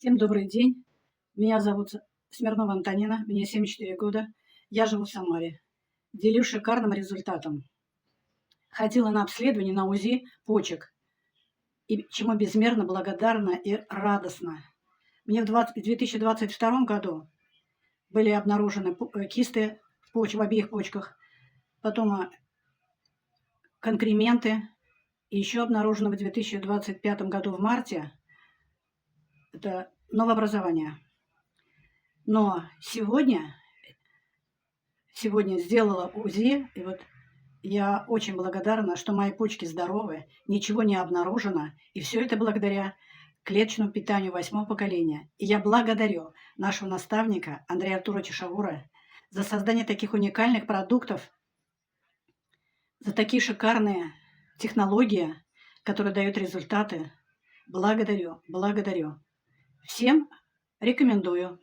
Всем добрый день. Меня зовут Смирнова Антонина, мне 74 года. Я живу в Самаре. Делюсь шикарным результатом. Ходила на обследование на УЗИ почек, и чему безмерно благодарна и радостна. Мне в 2022 году были обнаружены кисты в обеих почках, потом конкременты, и еще обнаружено в 2025 году в марте это новообразование. Но сегодня сделала УЗИ, и вот я очень благодарна, что мои почки здоровы, ничего не обнаружено, и все это благодаря клеточному питанию 8-го поколения. И я благодарю нашего наставника Андрея Артуровича Шавура за создание таких уникальных продуктов, за такие шикарные технологии, которые дают результаты. Благодарю. Всем рекомендую.